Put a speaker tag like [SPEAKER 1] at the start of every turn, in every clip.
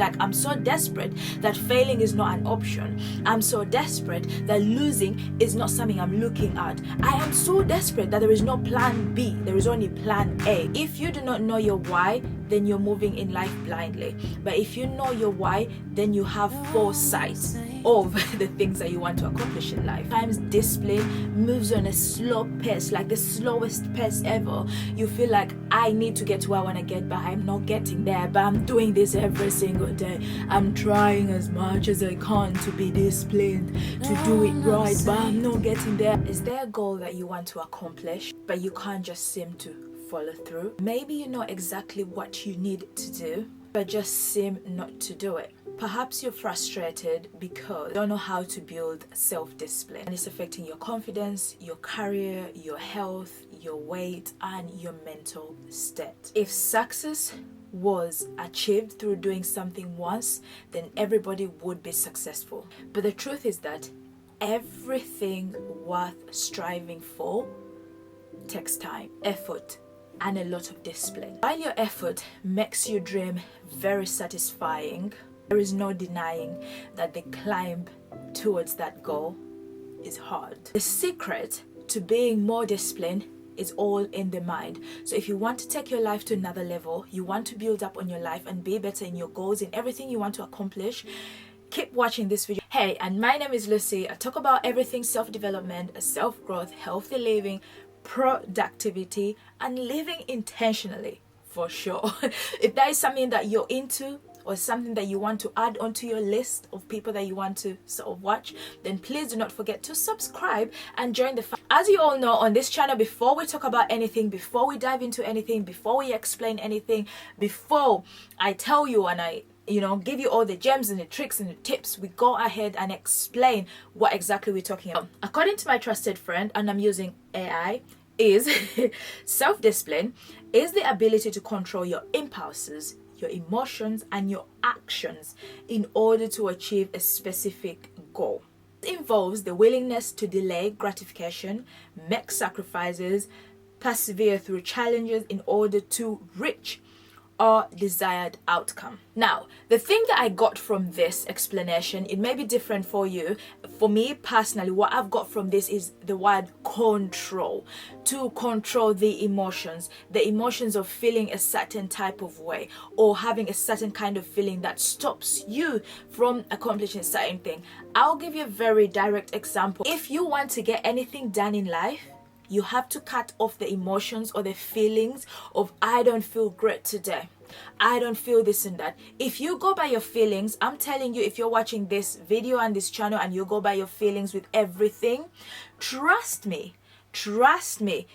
[SPEAKER 1] Like, I'm so desperate that failing is not an option. I'm so desperate that losing is not something I'm looking at. I am so desperate that there is no plan B. There is only plan A. If you do not know your why, then you're moving in life blindly. But if you know your why, then you have foresight of the things that you want to accomplish in life. Sometimes discipline moves on a slow pace, like the slowest pace ever. You feel like, I need to get to where I want to get, but I'm not getting there. But I'm doing this every single day. I'm trying as much as I can to be disciplined, to do it right, but I'm not getting there. Is there a goal that you want to accomplish, but you can't just seem to follow through? Maybe you know exactly what you need to do, but just seem not to do it. Perhaps you're frustrated because you don't know how to build self-discipline, and it's affecting your confidence, your career, your health, your weight, and your mental state. If success was achieved through doing something once, then everybody would be successful. But the truth is that everything worth striving for takes time, effort, and a lot of discipline. While your effort makes your dream very satisfying, there is no denying that the climb towards that goal is hard. The secret to being more disciplined is all in the mind. So if you want to take your life to another level, you want to build up on your life and be better in your goals, in everything you want to accomplish, keep watching this video. Hey, and my name is Lucy. I talk about everything self-development, self-growth, healthy living, productivity, and living intentionally, for sure. If that is something that you're into, or something that you want to add onto your list of people that you want to sort of watch, then please do not forget to subscribe and join the family. As you all know, on this channel, before we talk about anything, before we dive into anything, before we explain anything, before I tell you and I give you all the gems and the tricks and the tips, we go ahead and explain what exactly we're talking about. According to my trusted friend, and I'm using AI, is self-discipline is the ability to control your impulses, your emotions, and your actions in order to achieve a specific goal. It involves the willingness to delay gratification, make sacrifices, persevere through challenges in order to reach our desired outcome. Now, the thing that I got from this explanation, it may be different for you. For me personally, what I've got from this is the word control. To control the emotions of feeling a certain type of way, or having a certain kind of feeling that stops you from accomplishing a certain thing. I'll give you a very direct example. If you want to get anything done in life, you have to cut off the emotions or the feelings of, I don't feel great today, I don't feel this and that. If you go by your feelings, I'm telling you, if you're watching this video and this channel and you go by your feelings with everything, trust me,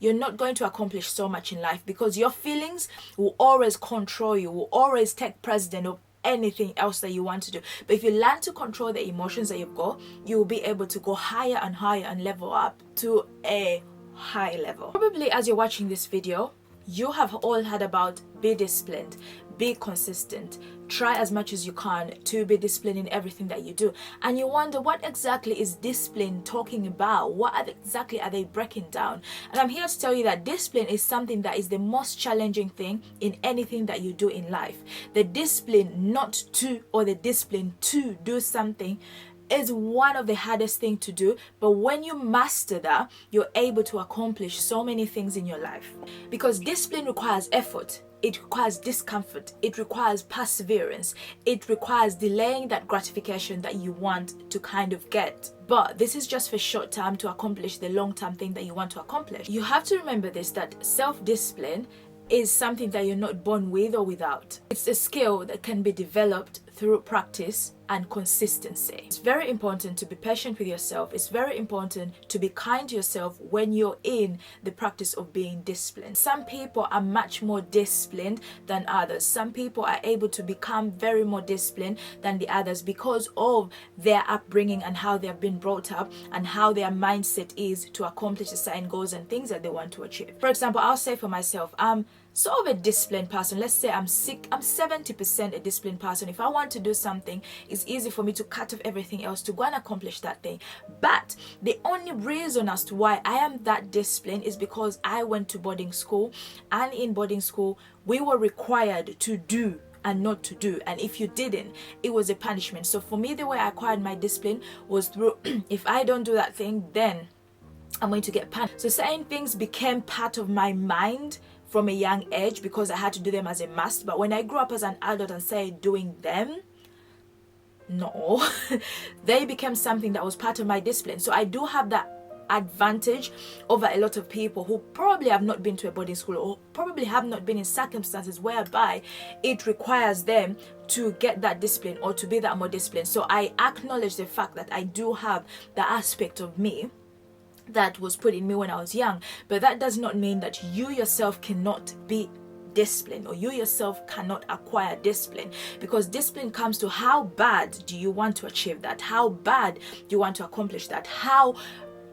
[SPEAKER 1] you're not going to accomplish so much in life, because your feelings will always control you, will always take precedent of anything else that you want to do. But if you learn to control the emotions that you've got, you will be able to go higher and higher and level up to a high level. Probably as you're watching this video, you have all heard about be disciplined, be consistent, try as much as you can to be disciplined in everything that you do. And you wonder, what exactly is discipline talking about? What exactly are they breaking down? And I'm here to tell you that discipline is something that is the most challenging thing in anything that you do in life. The discipline not to, or the discipline to do something, is one of the hardest things to do. But when you master that, you're able to accomplish so many things in your life. Because discipline requires effort, it requires discomfort, it requires perseverance, it requires delaying that gratification that you want to kind of get. But this is just for short term to accomplish the long term thing that you want to accomplish. You have to remember this, that self-discipline is something that you're not born with or without. It's a skill that can be developed through practice and consistency. It's very important to be patient with yourself. It's very important to be kind to yourself when you're in the practice of being disciplined. Some people are much more disciplined than others. Some people are able to become very more disciplined than the others because of their upbringing and how they have been brought up and how their mindset is to accomplish certain goals and things that they want to achieve. For example, I'll say for myself, I'm sort of a disciplined person. Let's say I'm 70% a disciplined person. If I want to do something, it's easy for me to cut off everything else to go and accomplish that thing. But the only reason as to why I am that disciplined is because I went to boarding school, and in boarding school we were required to do and not to do, and if you didn't, it was a punishment. So for me, the way I acquired my discipline was through if I don't do that thing, then I'm going to get punished. So certain things became part of my mind from a young age because I had to do them as a must. But when I grew up as an adult and started doing them, no, they became something that was part of my discipline. So I do have that advantage over a lot of people who probably have not been to a boarding school or probably have not been in circumstances whereby it requires them to get that discipline or to be that more disciplined. So I acknowledge the fact that I do have the aspect of me that was put in me when I was young, but that does not mean that you yourself cannot be discipline, or you yourself cannot acquire discipline, because discipline comes to how bad do you want to achieve that, how bad do you want to accomplish that, how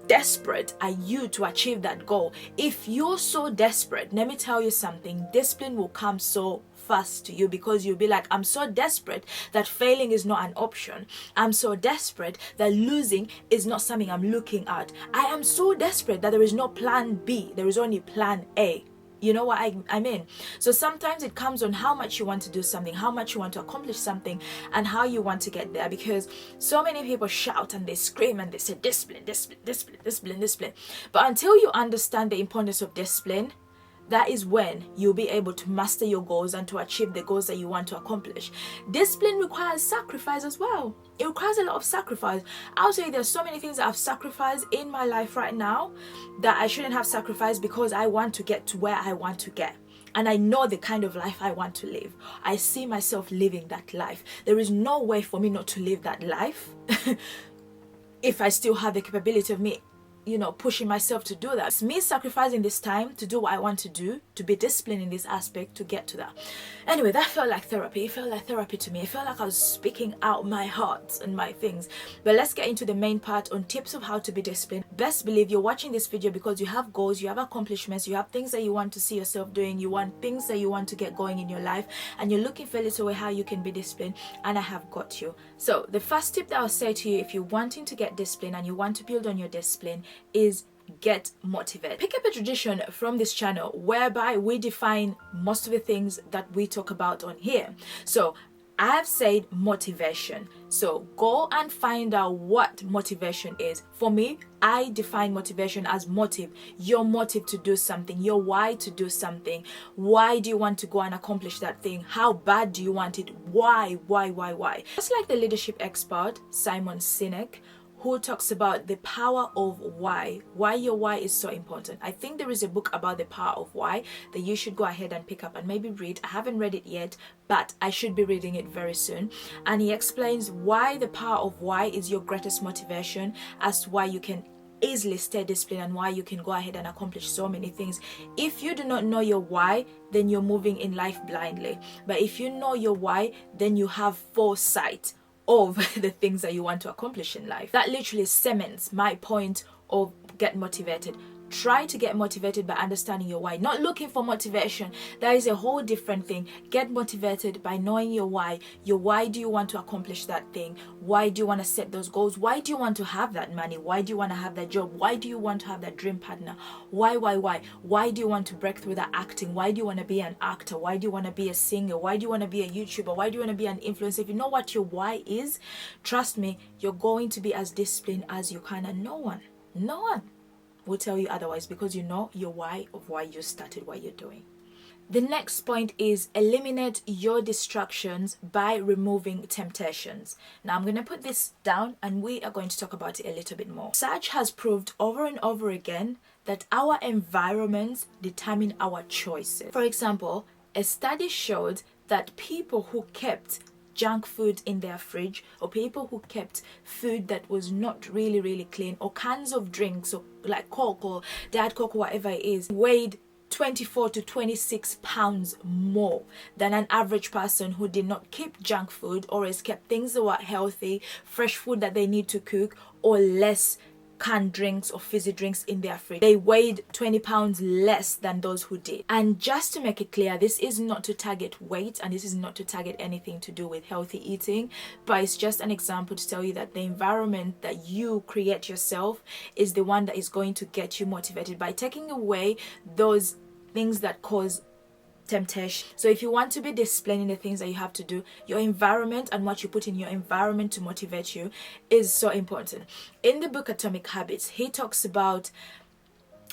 [SPEAKER 1] desperate are you to achieve that goal. If you're so desperate, let me tell you something, discipline will come so fast to you, because you'll be like, I'm so desperate that failing is not an option. I'm so desperate that losing is not something I'm looking at. I am so desperate that there is no plan B, there is only plan A. You know what I mean? So sometimes it comes on how much you want to do something, how much you want to accomplish something, and how you want to get there. Because so many people shout and they scream and they say discipline, discipline, discipline, discipline, discipline. But until you understand the importance of discipline, that is when you'll be able to master your goals and to achieve the goals that you want to accomplish. Discipline requires sacrifice as well. It requires a lot of sacrifice. I'll tell you, there's so many things that I've sacrificed in my life right now that I shouldn't have sacrificed, because I want to get to where I want to get. And I know the kind of life I want to live. I see myself living that life. There is no way for me not to live that life if I still have the capability of me, pushing myself to do that. It's me sacrificing this time to do what I want to do, to be disciplined in this aspect, to get to that. Anyway, that felt like therapy. It felt like therapy to me. It felt like I was speaking out my heart and my things. But let's get into the main part on tips of how to be disciplined. Best believe you're watching this video because you have goals, you have accomplishments, you have things that you want to see yourself doing, you want things that you want to get going in your life, and you're looking for a little way how you can be disciplined, and I have got you. So the first tip that I'll say to you, if you're wanting to get disciplined and you want to build on your discipline, is get motivated. Pick up a tradition from this channel whereby we define most of the things that we talk about on here. So I've said motivation. So go and find out what motivation is. For me, I define motivation as motive. Your motive to do something, your why to do something. Why do you want to go and accomplish that thing? How bad do you want it? Why? Just like the leadership expert, Simon Sinek, who talks about the power of why your why is so important. I think there is a book about the power of why that you should go ahead and pick up and maybe read. I haven't read it yet, but I should be reading it very soon. And he explains why the power of why is your greatest motivation, as to why you can easily stay disciplined and why you can go ahead and accomplish so many things. If you do not know your why, then you're moving in life blindly. But if you know your why, then you have foresight of the things that you want to accomplish in life. That literally cements my point of get motivated. Try to get motivated by understanding your why, not looking for motivation. That is a whole different thing. Get motivated by knowing your why. Your why do you want to accomplish that thing? Why do you want to set those goals? Why do you want to have that money? Why do you want to have that job? Why do you want to have that dream partner? Why? Why do you want to break through that acting? Why do you want to be an actor? Why do you want to be a singer? Why do you want to be a YouTuber? Why do you want to be an influencer? If you know what your why is, trust me, you're going to be as disciplined as you can, and no one will tell you otherwise, because you know your why of why you started what you're doing. The next point is eliminate your distractions by removing temptations. Now I'm going to put this down and we are going to talk about it a little bit more. Research has proved over and over again that our environments determine our choices. For example, a study showed that people who kept junk food in their fridge, or people who kept food that was not really clean, or cans of drinks, or like Coke or Diet Coke, whatever it is, weighed 24 to 26 pounds more than an average person who did not keep junk food, or has kept things that were healthy, fresh food that they need to cook, or less canned drinks or fizzy drinks in their fridge. They weighed 20 pounds less than those who did. And just to make it clear, this is not to target weight, and this is not to target anything to do with healthy eating, but it's just an example to tell you that the environment that you create yourself is the one that is going to get you motivated. By taking away those things that cause temptation. So if you want to be disciplined in the things that you have to do, your environment and what you put in your environment to motivate you is so important. In the book Atomic Habits, he talks about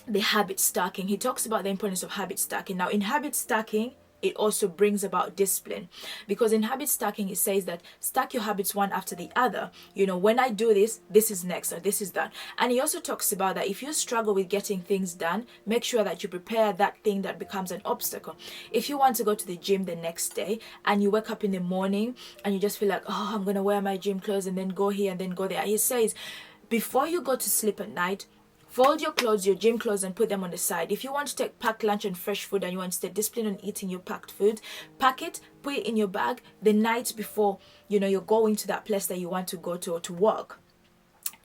[SPEAKER 1] the habit stacking. He talks about the importance of habit stacking. Now, in habit stacking, it also brings about discipline, because in habit stacking it says that stack your habits one after the other. You know, when I do this, this is next, or this is that. And he also talks about that if you struggle with getting things done, make sure that you prepare that thing that becomes an obstacle. If you want to go to the gym the next day and you wake up in the morning and you just feel like, oh, I'm gonna wear my gym clothes and then go here and then go there, he says before you go to sleep at night, fold your clothes, your gym clothes, and put them on the side. If you want to take packed lunch and fresh food and you want to stay disciplined on eating your packed food, pack it, put it in your bag the night before, you know, you're going to that place that you want to go to or to work.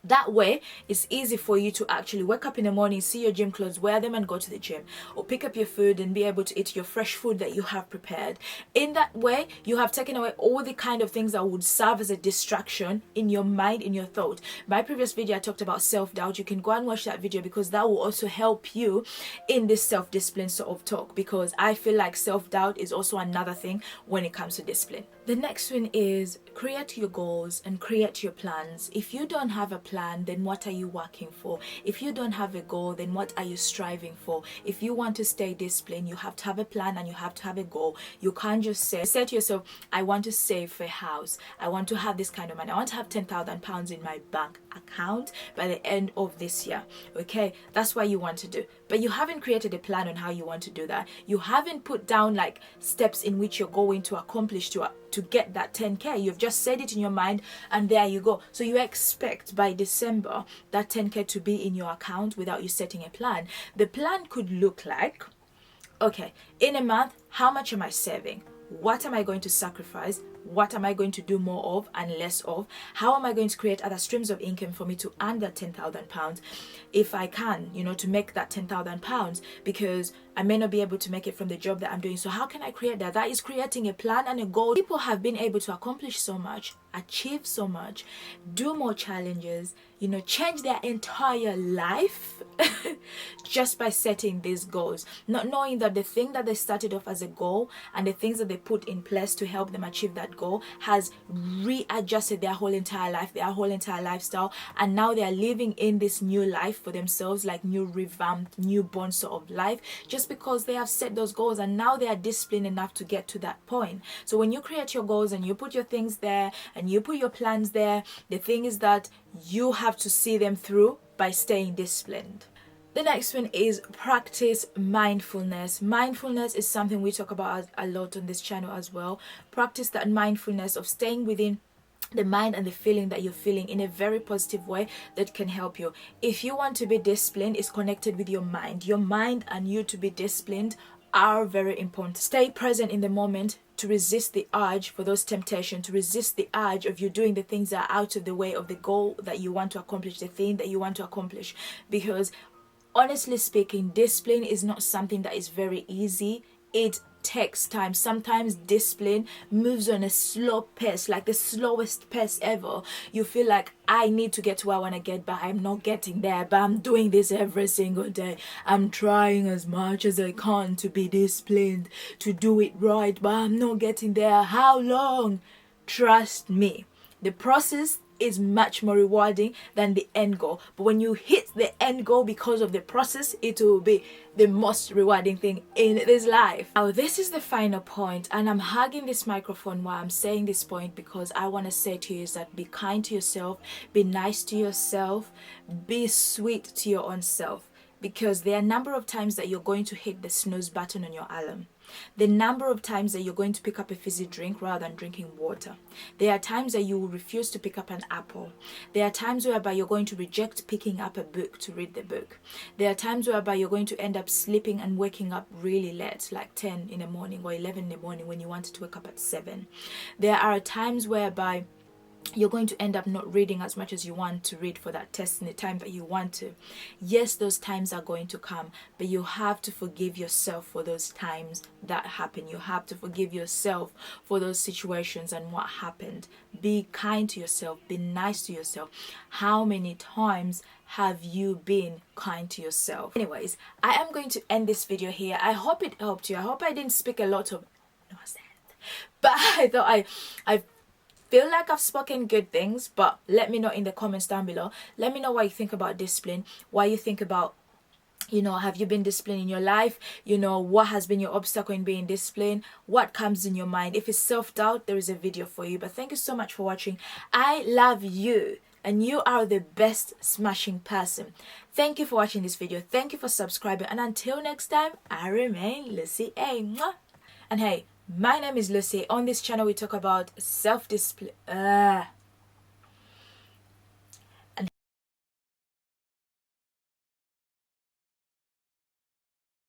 [SPEAKER 1] That way, it's easy for you to actually wake up in the morning, see your gym clothes, wear them and go to the gym. Or pick up your food and be able to eat your fresh food that you have prepared. In that way, you have taken away all the kind of things that would serve as a distraction in your mind, in your thought. My previous video, I talked about self-doubt. You can go and watch that video, because that will also help you in this self-discipline sort of talk. Because I feel like self-doubt is also another thing when it comes to discipline. The next one is create your goals and create your plans. If you don't have a plan, then what are you working for? If you don't have a goal, then what are you striving for? If you want to stay disciplined, you have to have a plan and you have to have a goal. You can't just say to yourself, I want to save for a house. I want to have this kind of money. I want to have £10,000 in my bank account by the end of this year. Okay, that's what you want to do. But you haven't created a plan on how you want to do that. You haven't put down like steps in which you're going to accomplish to get that 10k. You've just said it in your mind and there you go. So you expect by December that 10k to be in your account without you setting a plan. The plan could look like, okay, in a month, how much am I saving? What am I going to sacrifice? What am I going to do more of and less of? How am I going to create other streams of income for me to earn that £10,000 if I can, you know, to make that £10,000, because I may not be able to make it from the job that I'm doing. So how can I create that? That is creating a plan and a goal. People have been able to accomplish so much, achieve so much, do more challenges, you know, change their entire life just by setting these goals, not knowing that the thing that they started off as a goal and the things that they put in place to help them achieve that goal has readjusted their whole entire life, their whole entire lifestyle, and now they are living in this new life for themselves, like new revamped, newborn sort of life, just because they have set those goals and now they are disciplined enough to get to that point. So when you create your goals and you put your things there and you put your plans there, the thing is that you have to see them through by staying disciplined. The next one is practice mindfulness. Mindfulness is something we talk about a lot on this channel as well. Practice that mindfulness of staying within the mind and the feeling that you're feeling in a very positive way that can help you. If you want to be disciplined, it's connected with your mind. Your mind and you to be disciplined are very important. Stay present in the moment to resist the urge for those temptations, to resist the urge of you doing the things that are out of the way of the goal that you want to accomplish, the thing that you want to accomplish. Because honestly speaking, discipline is not something that is very easy. It takes time. Sometimes discipline moves on a slow pace, like the slowest pace ever. You feel like, I need to get to where I want to get, but I'm not getting there. But I'm doing this every single day. I'm trying as much as I can to be disciplined, to do it right, but I'm not getting there. How long? Trust me, the process is much more rewarding than the end goal. But when you hit the end goal because of the process, it will be the most rewarding thing in this life. Now, this is the final point, and I'm hugging this microphone while I'm saying this point, because I want to say to you is that be kind to yourself, be nice to yourself, be sweet to your own self, because there are a number of times that you're going to hit the snooze button on your alarm. The number of times that you're going to pick up a fizzy drink rather than drinking water. There are times that you will refuse to pick up an apple. There are times whereby you're going to reject picking up a book to read the book. There are times whereby you're going to end up sleeping and waking up really late, like 10 in the morning or 11 in the morning when you wanted to wake up at 7. There are times whereby you're going to end up not reading as much as you want to read for that test in the time that you want to. Yes, those times are going to come, but you have to forgive yourself for those times that happen. You have to forgive yourself for those situations and what happened. Be kind to yourself. Be nice to yourself. How many times have you been kind to yourself? Anyways, I am going to end this video here. I hope it helped you. I hope I didn't speak a lot of nonsense, but I thought I feel like I've spoken good things. But let me know in the comments down below. Let me know what you think about discipline, what you think about, have you been disciplined in your life? What has been your obstacle in being disciplined? What comes in your mind? If it's self-doubt, there is a video for you. But thank you so much for watching. I love you, and you are the best smashing person. Thank you for watching this video. Thank you for subscribing, and until next time, I remain Lucy A. Mwah. And hey, my name is Lucy. On this channel we talk about self-discipline.